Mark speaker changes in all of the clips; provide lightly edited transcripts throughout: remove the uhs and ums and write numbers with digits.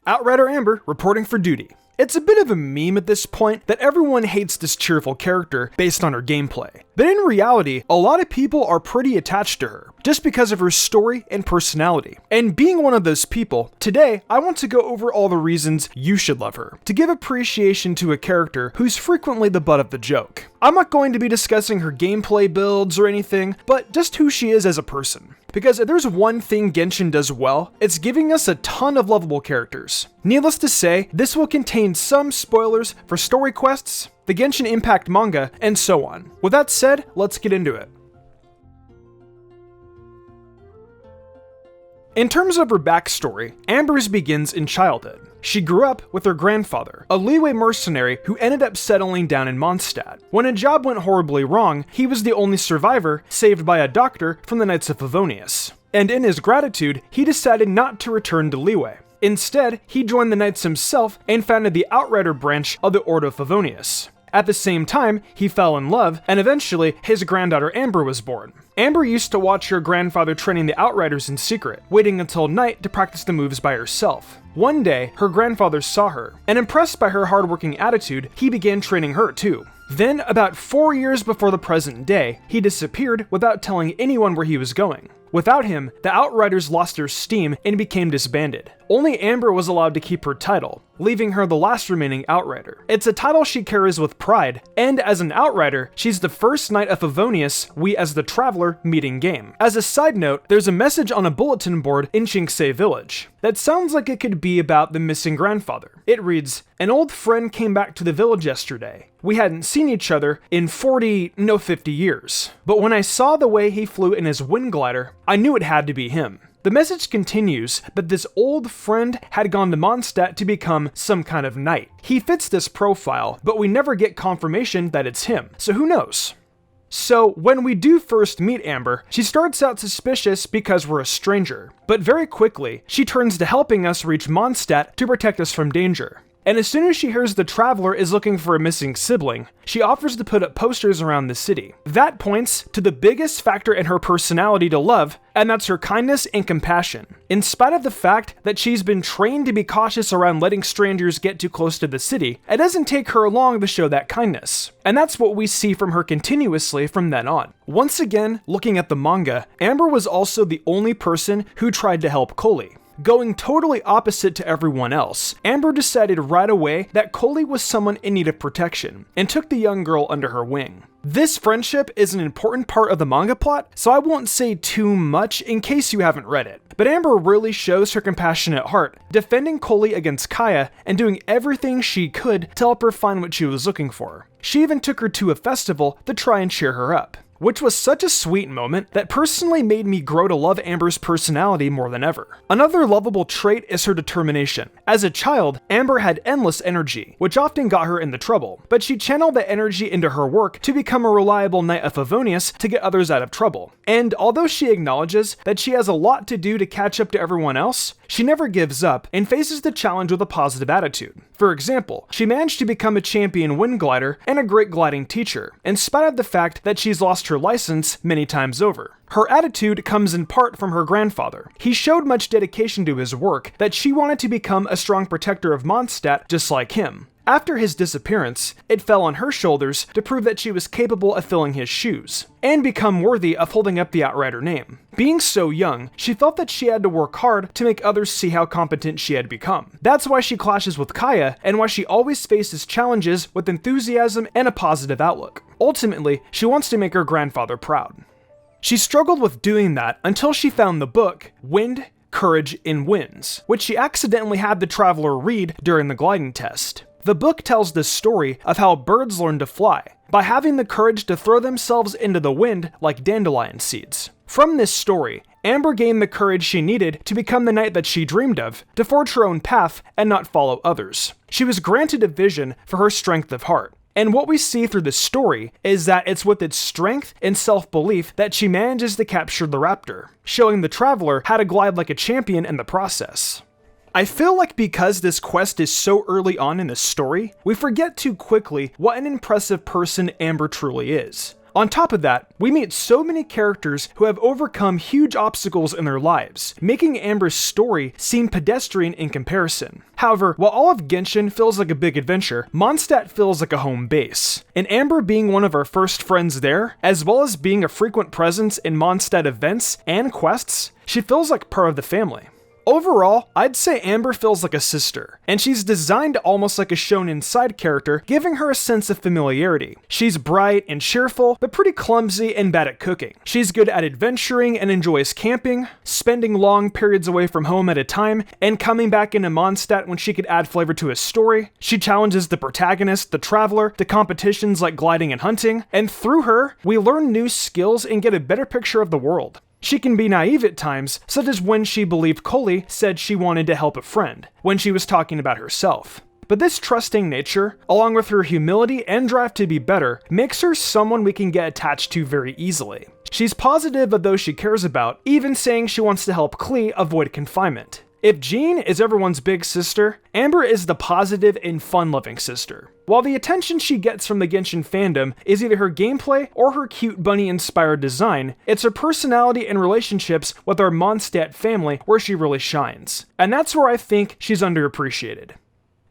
Speaker 1: Outrider Amber reporting for duty. It's a bit of a meme at this point that everyone hates this cheerful character based on her gameplay. But in reality, a lot of people are pretty attached to her, just because of her story and personality. And being one of those people, today I want to go over all the reasons you should love her, to give appreciation to a character who's frequently the butt of the joke. I'm not going to be discussing her gameplay builds or anything, but just who she is as a person. Because if there's one thing Genshin does well, it's giving us a ton of lovable characters. Needless to say, this will contain some spoilers for story quests, the Genshin Impact manga, and so on. With that said, let's get into it. In terms of her backstory, Amber's begins in childhood. She grew up with her grandfather, a Liyue mercenary who ended up settling down in Mondstadt. When a job went horribly wrong, he was the only survivor, saved by a doctor from the Knights of Favonius. And in his gratitude, he decided not to return to Liyue. Instead, he joined the Knights himself and founded the Outrider branch of the Ordo Favonius. At the same time, he fell in love, and eventually, his granddaughter Amber was born. Amber used to watch her grandfather training the Outriders in secret, waiting until night to practice the moves by herself. One day, her grandfather saw her, and impressed by her hardworking attitude, he began training her too. Then, about 4 years before the present day, he disappeared without telling anyone where he was going. Without him, the Outriders lost their steam and became disbanded. Only Amber was allowed to keep her title, leaving her the last remaining Outrider. It's a title she carries with pride, and as an Outrider, she's the first Knight of Favonius we as the Traveler meet in game. As a side note, there's a message on a bulletin board in Qingce Village that sounds like it could be about the missing grandfather. It reads, "An old friend came back to the village yesterday. We hadn't seen each other in 50 years. But when I saw the way he flew in his wind glider, I knew it had to be him." The message continues that this old friend had gone to Mondstadt to become some kind of knight. He fits this profile, but we never get confirmation that it's him, so who knows? So, when we do first meet Amber, she starts out suspicious because we're a stranger. But very quickly, she turns to helping us reach Mondstadt to protect us from danger. And as soon as she hears the Traveler is looking for a missing sibling, she offers to put up posters around the city. That points to the biggest factor in her personality to love, and that's her kindness and compassion. In spite of the fact that she's been trained to be cautious around letting strangers get too close to the city, it doesn't take her long to show that kindness. And that's what we see from her continuously from then on. Once again, looking at the manga, Amber was also the only person who tried to help Collei. Going totally opposite to everyone else, Amber decided right away that Collei was someone in need of protection, and took the young girl under her wing. This friendship is an important part of the manga plot, so I won't say too much in case you haven't read it. But Amber really shows her compassionate heart, defending Collei against Kaya and doing everything she could to help her find what she was looking for. She even took her to a festival to try and cheer her up, which was such a sweet moment that personally made me grow to love Amber's personality more than ever. Another lovable trait is her determination. As a child, Amber had endless energy, which often got her into trouble, but she channeled that energy into her work to become a reliable Knight of Favonius to get others out of trouble. And although she acknowledges that she has a lot to do to catch up to everyone else, she never gives up and faces the challenge with a positive attitude. For example, she managed to become a champion wind glider and a great gliding teacher, in spite of the fact that she's lost her license many times over. Her attitude comes in part from her grandfather. He showed much dedication to his work that she wanted to become a strong protector of Mondstadt just like him. After his disappearance, it fell on her shoulders to prove that she was capable of filling his shoes, and become worthy of holding up the Outrider name. Being so young, she felt that she had to work hard to make others see how competent she had become. That's why she clashes with Kaya, and why she always faces challenges with enthusiasm and a positive outlook. Ultimately, she wants to make her grandfather proud. She struggled with doing that until she found the book, Wind, Courage in Winds, which she accidentally had the Traveler read during the gliding test. The book tells the story of how birds learn to fly, by having the courage to throw themselves into the wind like dandelion seeds. From this story, Amber gained the courage she needed to become the knight that she dreamed of, to forge her own path and not follow others. She was granted a vision for her strength of heart. And what we see through this story is that it's with its strength and self-belief that she manages to capture the raptor, showing the Traveler how to glide like a champion in the process. I feel like because this quest is so early on in the story, we forget too quickly what an impressive person Amber truly is. On top of that, we meet so many characters who have overcome huge obstacles in their lives, making Amber's story seem pedestrian in comparison. However, while all of Genshin feels like a big adventure, Mondstadt feels like a home base. And Amber being one of our first friends there, as well as being a frequent presence in Mondstadt events and quests, she feels like part of the family. Overall, I'd say Amber feels like a sister, and she's designed almost like a shonen side character, giving her a sense of familiarity. She's bright and cheerful, but pretty clumsy and bad at cooking. She's good at adventuring and enjoys camping, spending long periods away from home at a time, and coming back into Mondstadt when she could add flavor to his story. She challenges the protagonist, the traveler, to competitions like gliding and hunting, and through her, we learn new skills and get a better picture of the world. She can be naive at times, such as when she believed Coley said she wanted to help a friend, when she was talking about herself. But this trusting nature, along with her humility and drive to be better, makes her someone we can get attached to very easily. She's positive of those she cares about, even saying she wants to help Klee avoid confinement. If Jean is everyone's big sister, Amber is the positive and fun-loving sister. While the attention she gets from the Genshin fandom is either her gameplay or her cute bunny-inspired design, it's her personality and relationships with our Mondstadt family where she really shines. And that's where I think she's underappreciated.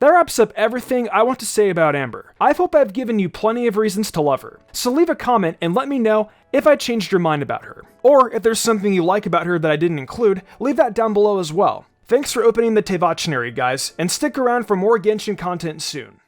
Speaker 1: That wraps up everything I want to say about Amber. I hope I've given you plenty of reasons to love her. So leave a comment and let me know if I changed your mind about her. Or if there's something you like about her that I didn't include, leave that down below as well. Thanks for opening the Tevachinary, guys, and stick around for more Genshin content soon.